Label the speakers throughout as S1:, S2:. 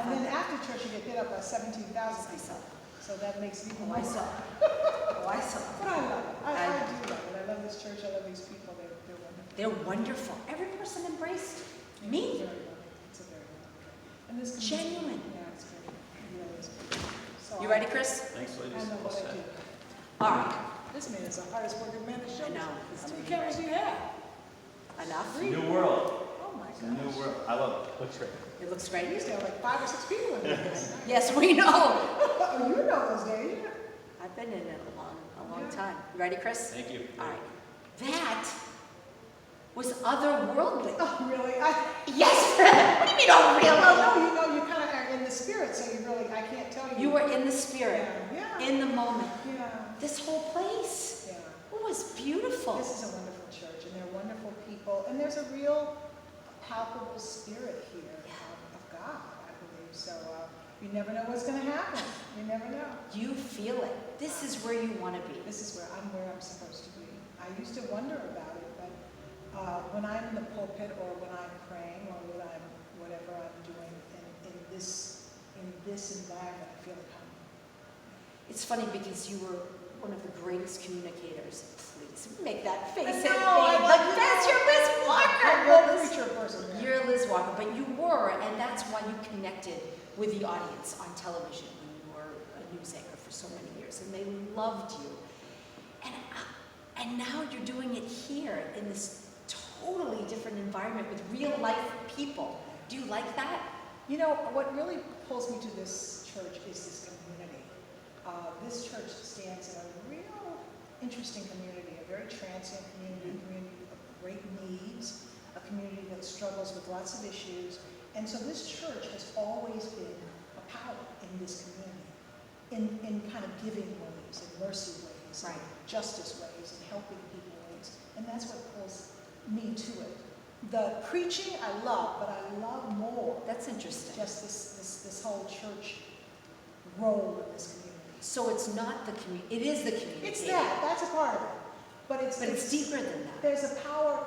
S1: And then after church, you get hit up by 17,000 people. So that makes it even more.
S2: I saw.
S1: But I love it. I do love it. I love this church. I love these people. They're wonderful.
S2: They're wonderful. Every person embraced me.
S1: It's very wonderful. It's a very wonderful. And this
S2: genuine.
S1: Yeah, it's great. It really is. So
S2: You ready, Chris?
S3: Thanks, ladies.
S1: I know what I do.
S2: All right.
S1: This man is the hardest working man in the show.
S2: I know.
S1: How many cameras do you have?
S2: Enough?
S3: New world.
S1: Oh my
S3: It's a new
S1: gosh.
S3: world. I love it. Looks great.
S2: It looks
S1: We
S2: great.
S1: used to have like 5 or 6 people in here.
S2: Yes, we know.
S1: Oh, you know those days.
S2: I've been in it a long time. You ready, Chris?
S3: Thank you.
S2: All right. That was otherworldly.
S1: Oh, really?
S2: Yes. What do you mean unreal?
S1: Well, no, you know, you kind of are in the spirit, so you really, I can't tell you.
S2: You were in the spirit,
S1: Yeah.
S2: in the moment.
S1: Yeah.
S2: This whole place.
S1: Yeah.
S2: It was beautiful.
S1: This is a wonderful church, and they're wonderful people, and there's a real palpable spirit here of God, I believe. So you never know what's going to happen. You never know.
S2: You feel it. This is where you want to be.
S1: This is where I'm supposed to be. I used to wonder about it, but when I'm in the pulpit or when I'm praying or when I'm whatever I'm doing in this environment, I feel it coming.
S2: It's funny because you were one of the greatest communicators. Please make that face at me.
S1: I
S2: Like, that's your Liz Walker.
S1: You're a preacher person.
S2: You're Liz Walker, but you were, and that's why you connected with the audience on television when you were a news anchor for so many years, and they loved you. And now you're doing it here in this totally different environment with real life people. Do you like that?
S1: You know, what really pulls me to this church is this community. This church stands in a real interesting community, a very transient community, a community of great needs, a community that struggles with lots of issues. And so this church has always been a power in this community, in kind of giving ways, and mercy ways,
S2: Right.
S1: and justice ways, and helping people ways. And that's what pulls me to it. The preaching I love, but I love more
S2: That's interesting.
S1: just this whole church role in this community.
S2: So it's not the community, it is the community.
S1: It's that, that's a part of it. But
S2: it's deeper than that.
S1: There's a power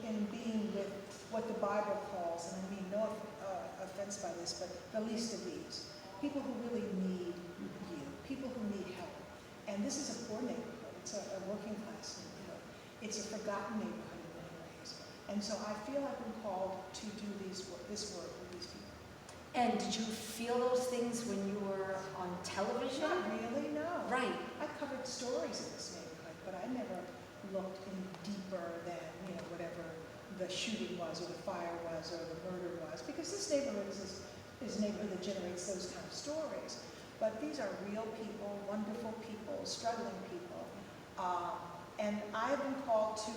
S1: in being with what the Bible calls, and I mean no offense by this, but the least of these. People who really need you, people who need help. And this is a poor neighborhood, it's a working class neighborhood. It's a forgotten neighborhood in many ways. And so I feel I've been called to do this work with these people.
S2: And did you feel those things when you were on television?
S1: Not really, no.
S2: Right.
S1: I covered stories in this neighborhood, but I never looked in deeper than, whatever the shooting was, or the fire was, or the murder was, because this neighborhood is a neighborhood that generates those kind of stories. But these are real people, wonderful people, struggling people. And I've been called to,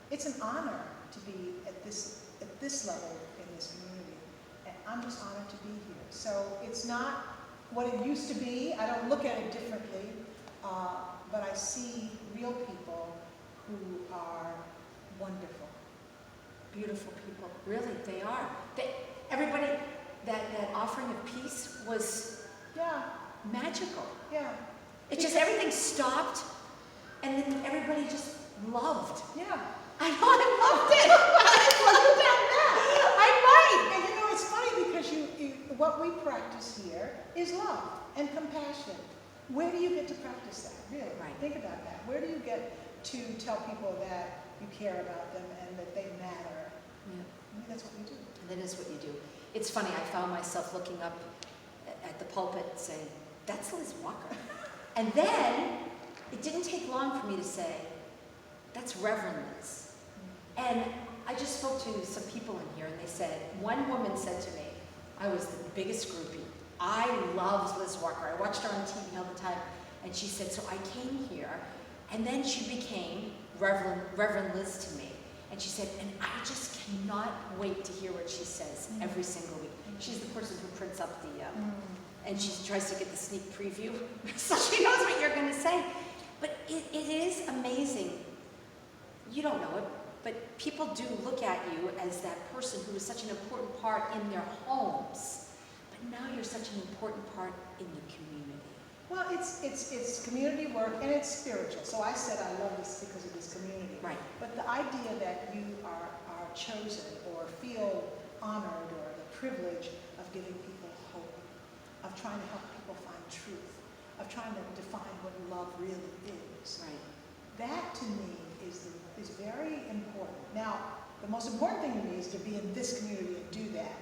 S1: it's an honor to be at this level in this community. And I'm just honored to be here. So it's not what it used to be. I don't look at it differently, but I see real people who are wonderful.
S2: Beautiful people. Really, they are. Everybody, that offering of peace was magical.
S1: Yeah.
S2: It just, everything stopped, and then everybody just loved.
S1: Yeah.
S2: I know, I loved it. I might.
S1: And it's funny because what we practice here is love and compassion. Where do you get to practice that? Really?
S2: Right.
S1: Think about that. Where do you get to tell people that you care about them and that they matter?
S2: Yeah.
S1: I mean, that's what we do.
S2: That is what you do. It's funny, I found myself looking up at the pulpit saying, that's Liz Walker. And then, it didn't take long for me to say, that's Reverend Liz. And I just spoke to some people in here, and they said, one woman said to me, I was the biggest groupie. I loved Liz Walker. I watched her on TV all the time. And she said, so I came here, and then she became Reverend Liz to me. And she said, and I just cannot wait to hear what she says every single week. She's the person who prints up the, and she tries to get the sneak preview, so she knows what you're going to say. But it is amazing. You don't know it, but people do look at you as that person who is such an important part in their homes. But now you're such an important part in the community.
S1: Well, it's community work and it's spiritual. So I said I love this because of this community.
S2: Right.
S1: But the idea that you are chosen or feel honored or the privilege of giving people hope trying to help people find truth, of trying to define what love really is.
S2: Right.
S1: That to me is very important. Now, the most important thing to me is to be in this community and do that.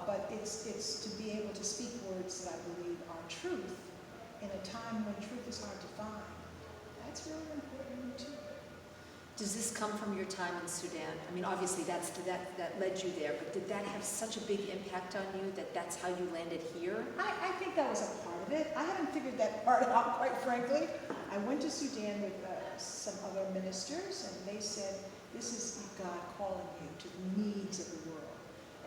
S1: But it's to be able to speak words that I believe are truth in a time when truth is hard to find. That's really important too.
S2: Does this come from your time in Sudan? I mean, obviously that led you there, but did that have such a big impact on you that that's how you landed here?
S1: I think that was a part of it. I haven't figured that part out, quite frankly. I went to Sudan with some other ministers, and they said, this is God calling you to the needs of the world.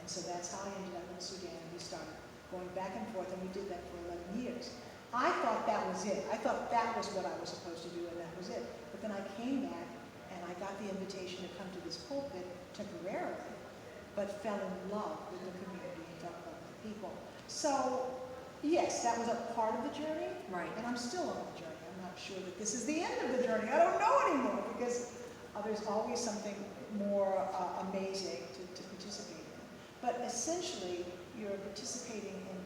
S1: And so that's how I ended up in Sudan. We started going back and forth, and we did that for 11 years. I thought that was it. I thought that was what I was supposed to do, and that was it. But then I came back, and I got the invitation to come to this pulpit temporarily, but fell in love with the community and fell in love with the people. So, yes, that was a part of the journey,
S2: Right.
S1: and I'm still on the journey. I'm not sure that this is the end of the journey. I don't know anymore, because there's always something more amazing to participate in. But essentially, you're participating in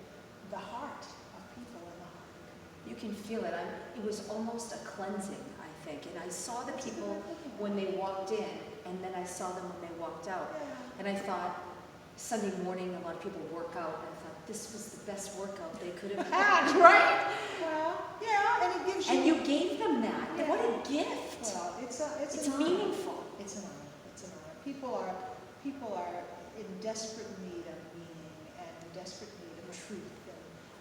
S1: the heart of people and the heart of the community.
S2: You can feel it. It was almost a cleansing, I think. And I saw the people when they walked in, and then I saw them when they walked out.
S1: Yeah.
S2: And I thought, Sunday morning, a lot of people work out, and I thought, this was the best workout they could have had, right?
S1: Well, yeah, and it gives you...
S2: And you gave them that.
S1: Yeah.
S2: What a gift.
S1: Well, it's
S2: It's
S1: an honor.
S2: meaningful.
S1: It's an honor. It's an honor. People are in desperate need of meaning and in desperate need of truth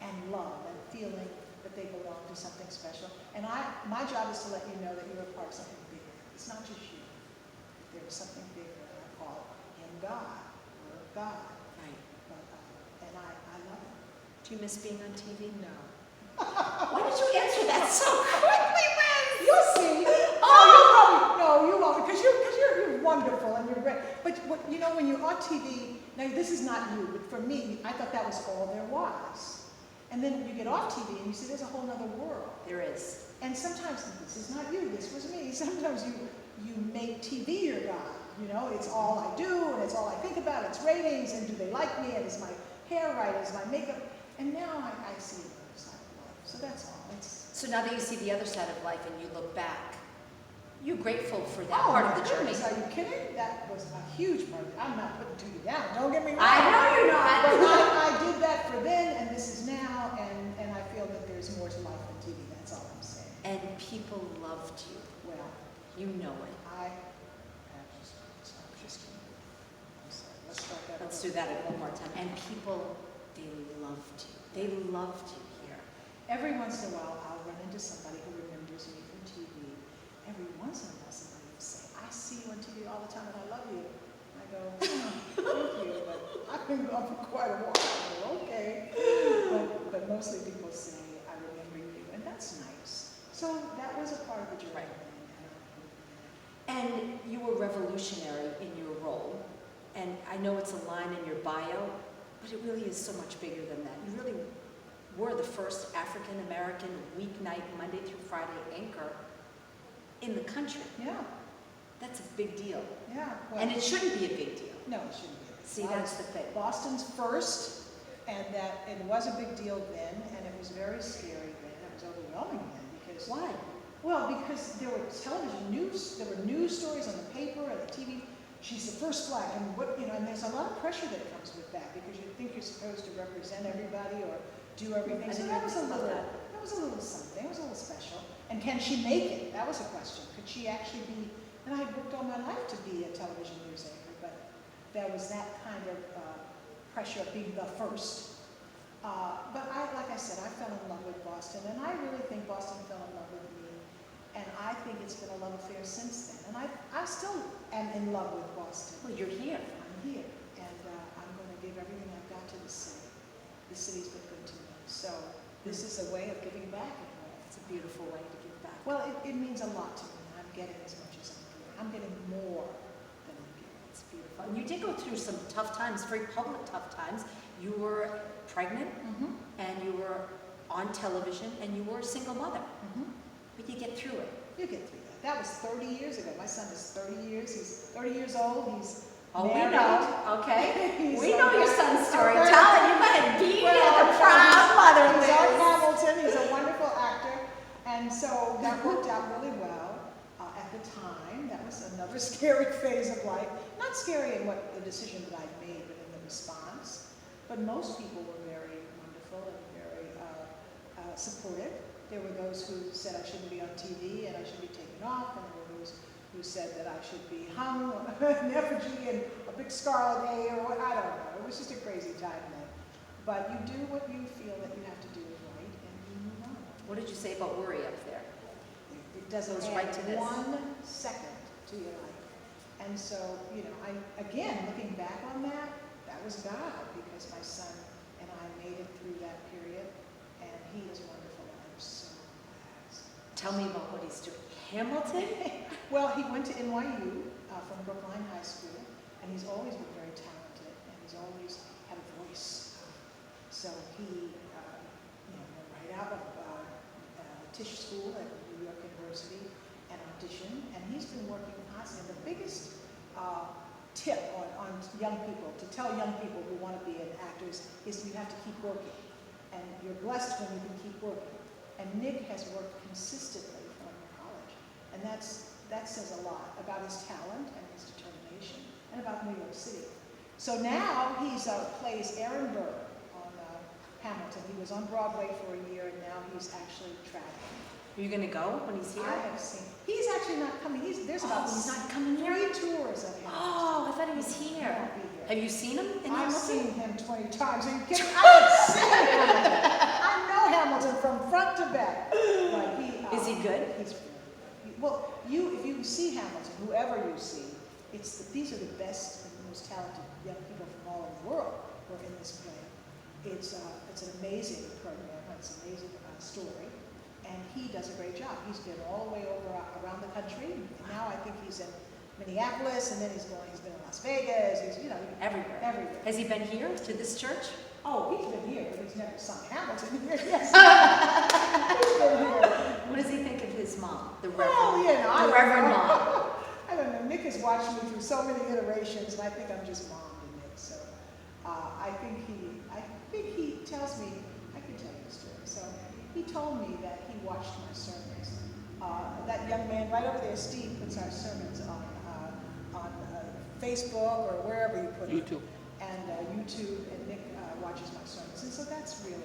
S1: and love and feeling that they belong to something special. And my job is to let you know that you're a part of something bigger. It's not just you. There's something bigger, and I call Him God, or God.
S2: Right.
S1: But, and I love it.
S2: Do you miss being on TV?
S1: No.
S2: Why did you answer that so quickly, Liz?
S1: You'll see.
S2: Oh!
S1: No, you won't, because you're wonderful and you're great. But you know, when you're on TV, now this is not you, but for me, I thought that was all there was. And then you get off TV and you see there's a whole other world.
S2: There is.
S1: And sometimes this is not you, this was me. Sometimes you make TV your God. You know, it's all I do and it's all I think about. It's ratings and do they like me and is my hair right, is my makeup. And now I see the other side of life. So that's all.
S2: So now that you see the other side of life and you look back, you're grateful for that
S1: Oh,
S2: part
S1: my
S2: of the journey.
S1: goodness, are you kidding? That was a huge part of it. I'm not putting TV down, don't get me wrong.
S2: I know you're not.
S1: But I did that for then, and this is now, and I feel that there's more to life than TV, that's all I'm saying.
S2: And people loved you.
S1: Well,
S2: You know it.
S1: I'm just kidding. I'm sorry, let's start that
S2: Let's
S1: over.
S2: do that one more time. And people, they loved you. They loved you here.
S1: Every once in a while, I'll run into somebody who remembers me from TV. Every once in a while, somebody will say, I see you on TV all the time and I love you. I go, thank you, but I've been gone for quite a while. I go, okay. But mostly people say, I remember you, and that's nice. So that was a part of the journey.
S2: Right. And you were revolutionary in your role. And I know it's a line in your bio, but it really is so much bigger than that. You really were the first African-American weeknight, Monday through Friday anchor in the country.
S1: Yeah,
S2: That's a big deal.
S1: yeah. Well,
S2: And it shouldn't be a big deal.
S1: no, it shouldn't be.
S2: See, that's the thing.
S1: Boston's first, and that it was a big deal then, and it was very scary then. It was overwhelming then because
S2: Why?
S1: Well, because there were television news, there were news stories on the paper and the TV. She's the first black, and and there's a lot of pressure that comes with that because you think you're supposed to represent everybody or do everything.
S2: I
S1: So
S2: didn't
S1: that was a
S2: know
S1: little,
S2: that.
S1: that was a little something. It was a little special. And can she make it? That was a question. Could she actually be? And I had worked all my life to be a television news anchor, but there was that kind of pressure of being the first. But like I said, I fell in love with Boston, and I really think Boston fell in love with me. And I think it's been a love affair since then. And I still am in love with Boston.
S2: Well, you're here.
S1: I'm here, and I'm going to give everything I've got to the city. The city's been good to me. So this is a way of giving back in a way.
S2: It's a beautiful way to give back.
S1: Well, it means a lot to me. I'm getting as much as I'm giving. I'm getting more than I'm giving.
S2: It's beautiful. And you did go through some tough times, very public tough times. You were pregnant,
S1: Mm-hmm.
S2: and you were on television, and you were a single mother.
S1: Mm-hmm.
S2: But you get through it.
S1: You get through that. That was 30 years ago. My son is 30 years. He's 30 years old. He's
S2: Oh, we
S1: married.
S2: know, okay?
S1: He's
S2: We know your son's story.
S1: okay.
S2: Tell it. You go ahead. Be
S1: Well,
S2: the proud mother,
S1: the scary phase of life. Not scary in what the decision that I made, but in the response. But most people were very wonderful and very supportive. There were those who said I shouldn't be on TV and I should be taken off, and there were those who said that I should be hung in effigy and a big scarlet A or what, I don't know. It was just a crazy time then. But you do what you feel that you have to do is right, and you move on.
S2: What did you say about worry up there?
S1: It doesn't
S2: Goes
S1: add
S2: right to this.
S1: 1 second to your life. And so, you know, again, looking back on that, that was God, because my son and I made it through that period, and he is wonderful, and I'm so glad.
S2: Tell me about what he's doing. Hamilton?
S1: Well, he went to NYU from Brookline High School, and he's always been very talented, and he's always had a voice. So he, went right out of Tisch School at New York University and auditioned, and he's been working constantly. The biggest tip on young people, to tell young people who want to be an actors, is you have to keep working, and you're blessed when you can keep working. And Nick has worked consistently from college, and that says a lot about his talent and his determination, and about New York City. So now he's plays Aaron Burr on Hamilton. He was on Broadway for a year, and now he's actually traveling.
S2: Are you going to go when he's here?
S1: I have seen. He's actually not coming. There's about
S2: he's not coming here?
S1: 3 tours of him.
S2: Oh, I thought he was
S1: He
S2: here.
S1: won't be here.
S2: Have you seen him in
S1: I've
S2: Hamilton?
S1: seen him 20 times. Are you kidding? I have seen Hamilton. I know Hamilton from front to back. But
S2: Is he good?
S1: He's really good. Well, if you see Hamilton, whoever you see, these are the best and most talented young people from all over the world who are in this play. It's an amazing program. It's an amazing story. And he does a great job. He's been all the way over around the country. And now I think he's in Minneapolis, and then he's been in Las Vegas. He's,
S2: Everywhere.
S1: everywhere.
S2: Has he been here to this church?
S1: Oh, he's been here, but he's never sung Hamilton here. Yes. He's been here.
S2: What does he think of his mom, the
S1: Well,
S2: Reverend?
S1: I
S2: The
S1: don't
S2: Reverend
S1: know.
S2: Mom.
S1: I don't know. Nick has watched me through so many iterations, and I think I'm just mom to Nick. So I think he tells me, I can tell you the story. So he told me that he watched my sermons. That young man right over there, Steve, puts our sermons on Facebook or wherever you put
S3: YouTube.
S1: them. And YouTube, and Nick watches my sermons. And so that's really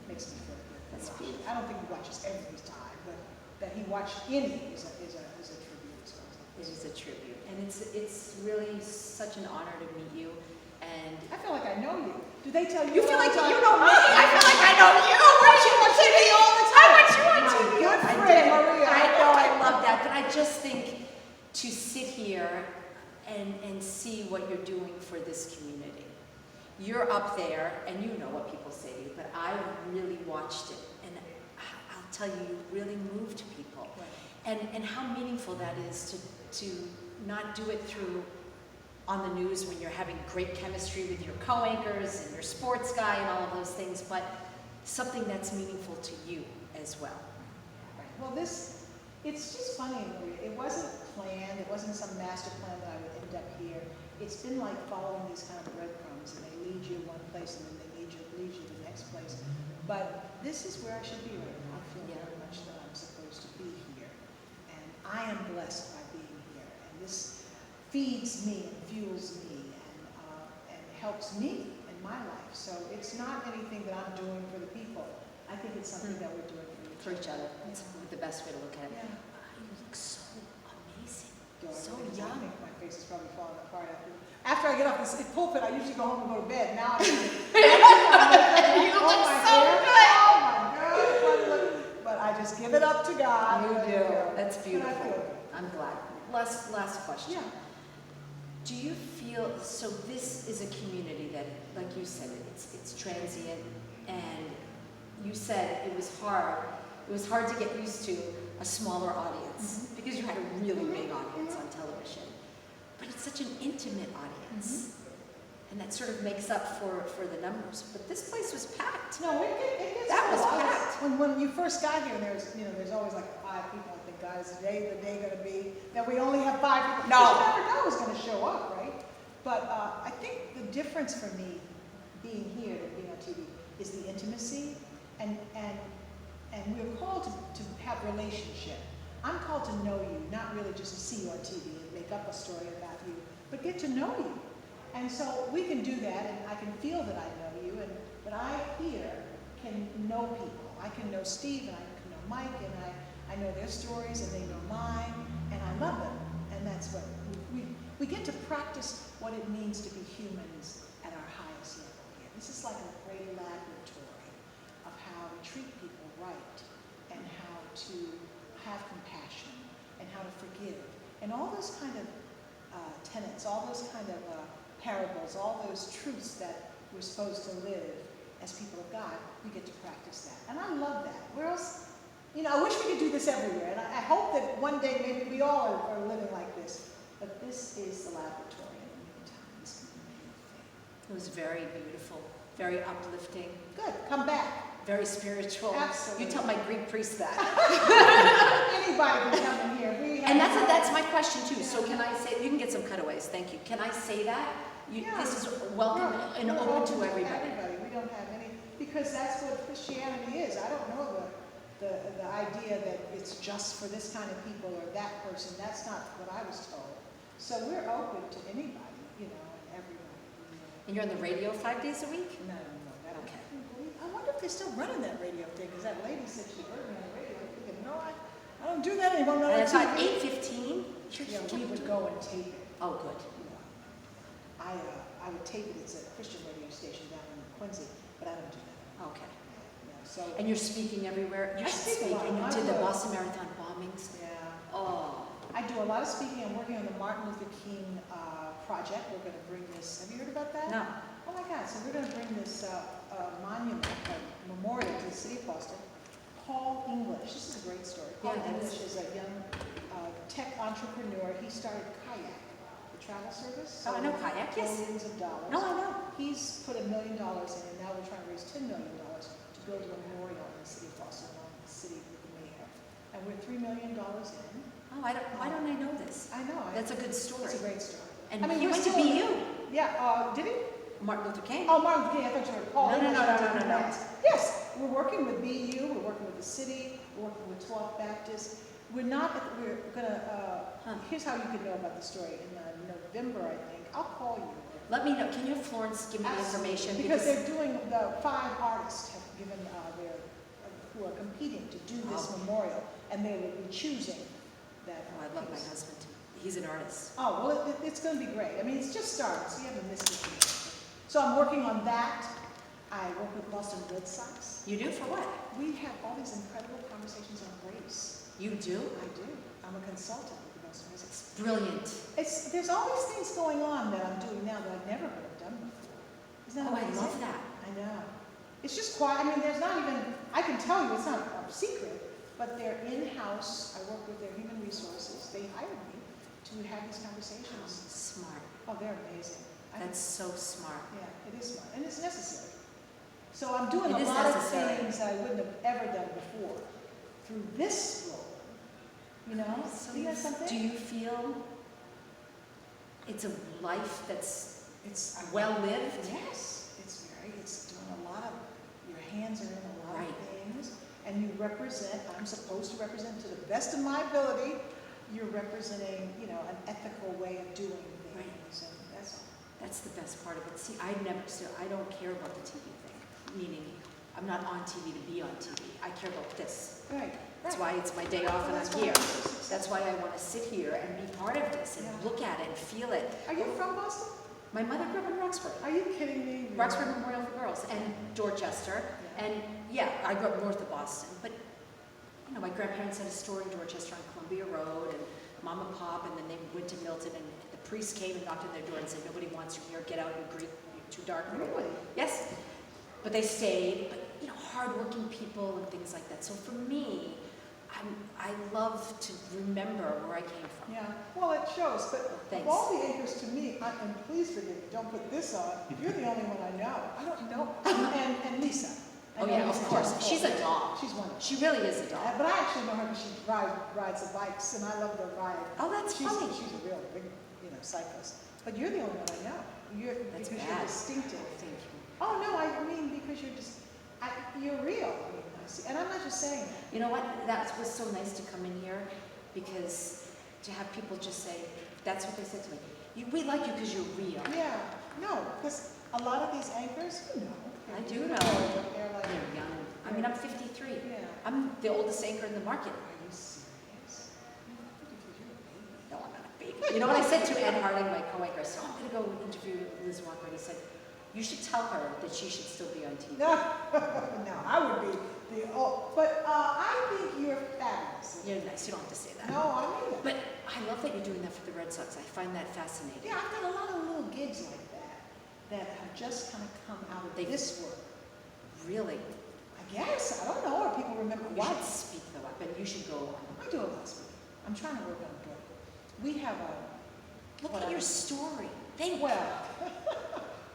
S1: makes me feel good.
S2: That's beautiful.
S1: I don't think he watches every time, but that he watched any is a tribute as well.
S2: It is a tribute. And it's really such an honor to meet you. And
S1: I feel like I know you. Do they tell you?
S2: you feel
S1: all
S2: like
S1: the
S2: you
S1: time?
S2: know me. I feel like I know you. I watch you on TV all the time. I watch you on TV.
S1: Good
S2: I
S1: friend,
S2: did.
S1: Maria.
S2: I know, I love that. But I just think to sit here and see what you're doing for this community. You're up there, and you know what people say to you, but I really watched it, and I'll tell you, you really moved people.
S1: Right.
S2: And how meaningful that is to not do it through on the news when you're having great chemistry with your co-anchors and your sports guy and all of those things, but something that's meaningful to you as well.
S1: Right. Well, it's just funny, Maria. It wasn't planned. It wasn't some master plan that I would end up here. It's been like following these kind of breadcrumbs, and they lead you one place, and then they lead you to the next place. But this is where I should be right now. I feel very much that I'm supposed to be here, and I am blessed by being here. And this feeds me and fuels me and helps me in my life. So it's not anything that I'm doing for the people. I think it's something that we're doing
S2: For each other. That's the best way to look at it.
S1: Yeah.
S2: You look so amazing.
S1: Do I
S2: So
S1: really?
S2: young.
S1: I think my face is probably falling apart after I get off this pulpit. I usually go home and go to bed. Now I'm
S2: You
S1: oh
S2: look
S1: my
S2: so
S1: God.
S2: good.
S1: Oh my God. But I just give it up to God.
S2: You do. That's
S1: And I feel
S2: beautiful.
S1: good.
S2: I'm glad. Last question.
S1: Yeah.
S2: Do you feel, so this is a community that, like you said, it's transient, and you said it was hard to get used to a smaller audience, because you had a really big audience on television. But it's such an intimate audience, and that sort of makes up for the numbers. But this place was packed.
S1: No, it gets
S2: That was
S1: full.
S2: packed.
S1: When you first got here, there's always like 5 people. I think, God, is the day going to be that we only have 5 people?
S2: No.
S1: You never know who's going to show up, right? But I think the difference for me being here than being on TV is the intimacy, and we're called to have relationship. I'm called to know you, not really just to see you on TV and make up a story about you, but get to know you. And so we can do that, and I can feel that I know you, but I here can know people. I can know Steve, and I can know Mike, and I know their stories, and they know mine, and I love them. And that's what we get to practice what it means to be humans at our highest level here. This is like a great laboratory of how to treat people right, and how to have compassion, and how to forgive, and all those kind of tenets, all those kind of parables, all those truths that we're supposed to live as people of God. We get to practice that, and I love that. Where else? I wish we could do this everywhere, and I hope that one day maybe we all are living like this. But this is the laboratory in the meantime. This can be made faith.
S2: It was very beautiful, very uplifting.
S1: Good. Come back.
S2: Very spiritual.
S1: Absolutely.
S2: You tell my Greek priest that.
S1: Anybody can come in here.
S2: And that's my question too. So can I say, you can get some cutaways, thank you. Can I say that? This is welcome and open to everybody.
S1: We don't have any, because that's what Christianity is. I don't know the idea that it's just for this kind of people or that person. That's not what I was told. So we're open to anybody, and everybody.
S2: And you're on the radio 5 days a week?
S1: No.
S2: Okay.
S1: I wonder if they're still running that radio thing, because that lady said she heard me on the radio. I'm thinking, no, I don't do that anymore. No,
S2: And it's like
S1: TV.
S2: 8:15?
S1: Yeah, we would go and tape it.
S2: Oh, good.
S1: I would tape it. It's a Christian radio station down in Quincy, but I don't do that.
S2: Okay.
S1: So
S2: And you're speaking everywhere? You
S1: I
S2: should
S1: speak a lot.
S2: And you
S1: I
S2: did the
S1: would.
S2: Boston Marathon bombings?
S1: yeah,
S2: Oh.
S1: I do a lot of speaking. I'm working on the Martin Luther King project. We're going to bring this. Have you heard about that?
S2: No.
S1: Oh my God! So we're going to bring this monument, memorial to the city of Boston. Paul English. This is a great story. Paul
S2: Yeah,
S1: English is a young tech entrepreneur. He started Kayak, the travel service.
S2: Oh, I know Kayak, yes.
S1: Billions of dollars.
S2: No, I know.
S1: He's put $1 million in, and now we're trying to raise $10 million to build a memorial in the city of Boston, along with the city with the mayor. And we're $3 million in.
S2: Oh, why don't I know this?
S1: I know.
S2: That's a good story.
S1: It's a great story.
S2: And
S1: I mean,
S2: he
S1: we're
S2: went to
S1: still-
S2: BU.
S1: Yeah, did he?
S2: Martin Luther King.
S1: Oh, Martin Luther King, I thought you were Paul.
S2: No.
S1: English. Yes, we're working with BU, we're working with the city, we're working with 12th Baptist. We're gonna, here's how you can know about the story. In November, I think, I'll call you.
S2: Let me know. Can you have Florence give me the
S1: Absolutely,
S2: information?
S1: because they're doing, the 5 artists have given who are competing to do this memorial, and they will be choosing that.
S2: Oh, I love my husband. He's an artist.
S1: Oh, well, it's going to be great. I mean, it's just started, so you haven't missed it yet. So I'm working on that. I work with Boston Red Sox.
S2: You do? For what?
S1: We have all these incredible conversations on race.
S2: You do?
S1: I do. I'm a consultant with the Boston Red Sox.
S2: Brilliant.
S1: There's all these things going on that I'm doing now that I've never would have done before. Isn't that
S2: Oh, I
S1: amazing?
S2: love that.
S1: I know. It's just quiet. I mean, there's not even, I can tell you it's not a secret, but they're in-house. I work with their human resources. They hired me to have these conversations.
S2: Smart.
S1: Oh, they're amazing.
S2: That's so smart.
S1: Yeah, it is smart, and it's necessary. So I'm doing
S2: It
S1: a
S2: is
S1: lot
S2: necessary.
S1: of things I wouldn't have ever done before through this role. You know,
S2: So
S1: isn't that something?
S2: do you feel it's a life that's
S1: It's
S2: well lived?
S1: Yes, it's doing a lot of, your hands are in a lot
S2: Right.
S1: of things, and you represent, I'm supposed to represent to the best of my ability, you're representing, an ethical way of doing things,
S2: Right.
S1: and that's all.
S2: That's the best part of it. See, I don't care about the TV thing, meaning I'm not on TV to be on TV. I care about this.
S1: Right.
S2: That's why it's my day off and
S1: That's
S2: I'm
S1: why
S2: here.
S1: I'm so successful.
S2: That's why I want to sit here and be part of this and
S1: Yeah.
S2: look at it and feel it.
S1: Are you from Boston?
S2: My mother grew up in Roxbury.
S1: Are you kidding me?
S2: Roxbury Memorial for Girls and Dorchester.
S1: Yeah.
S2: And yeah, I grew up north of Boston. But, my grandparents had a store in Dorchester on Columbia Road and Mom and Pop, and then they went to Milton, and the priest came and knocked on their door and said, nobody wants you here, get out, you're Greek, you're too dark.
S1: Really?
S2: Yes. But they stayed, but hardworking people and things like that. So for me, I love to remember where I came from.
S1: Yeah, well, it shows, but
S2: Thanks.
S1: of all the anchors to me, and please forgive me, don't put this on, you're the only one I know. I don't know, and Lisa. I
S2: Oh
S1: know
S2: yeah,
S1: Lisa
S2: of course.
S1: Jones.
S2: She's a doll.
S1: She's wonderful.
S2: She really is a doll.
S1: But I actually know her because she rides the bikes, and I love the ride.
S2: Oh, that's
S1: she's,
S2: funny.
S1: She's a real big, cyclist. But you're the only one I know.
S2: That's
S1: because
S2: bad.
S1: you're distinctive.
S2: Thank you.
S1: Oh no, I mean because you're real. I mean, I see, and I'm not just saying that.
S2: You know what? That was so nice to come in here because to have people just say, that's what they said to me, we like you because you're real.
S1: Yeah, no, because a lot of these anchors, you know.
S2: I
S1: they're
S2: do
S1: beautiful,
S2: know.
S1: but they're like,
S2: They're young. I mean, I'm 53.
S1: yeah.
S2: I'm the oldest anchor in the market.
S1: Are you serious? Because you're a baby.
S2: No, I'm not a baby. You know what I said to Ed Harding, my co-anchor? I said, oh, I'm going to go interview Liz Walker. And he said, you should tell her that she should still be on TV.
S1: No, no, I would be the, but I think you're fabulous.
S2: You're nice. You don't have to say that.
S1: No, I mean it.
S2: But I love that you're doing that for the Red Sox. I find that fascinating.
S1: Yeah, I've got a lot of little gigs like that have just kind of come out of this work.
S2: Really?
S1: I guess, I don't know, or people remember
S2: You
S1: what.
S2: should speak, though. But you should go on.
S1: I do a lot of speaking. I'm trying to work on a book. We have a,
S2: Look
S1: What
S2: at
S1: I-
S2: your story. Thank
S1: well,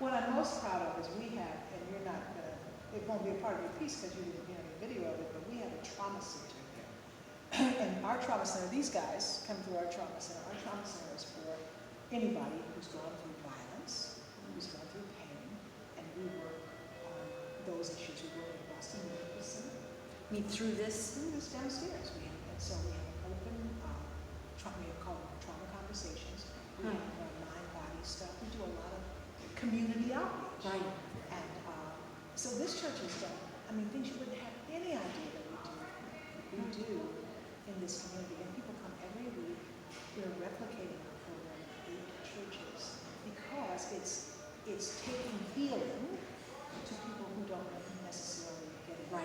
S1: what I'm most proud of is we have, and you're not gonna, it won't be a part of your piece because you didn't hear any video of it, but we have a trauma center here. And our trauma center, these guys come through our trauma center. Our trauma center is for anybody who's gone through violence, who's gone through pain, and we work on those issues. We work in Boston Medical Center.
S2: I mean, through this,
S1: Through this downstairs, we have, and so we have an open, we have called trauma conversations. We
S2: Hmm.
S1: have mind-body stuff. We do a lot of community outreach.
S2: right?
S1: And so this church has done, I mean, things you wouldn't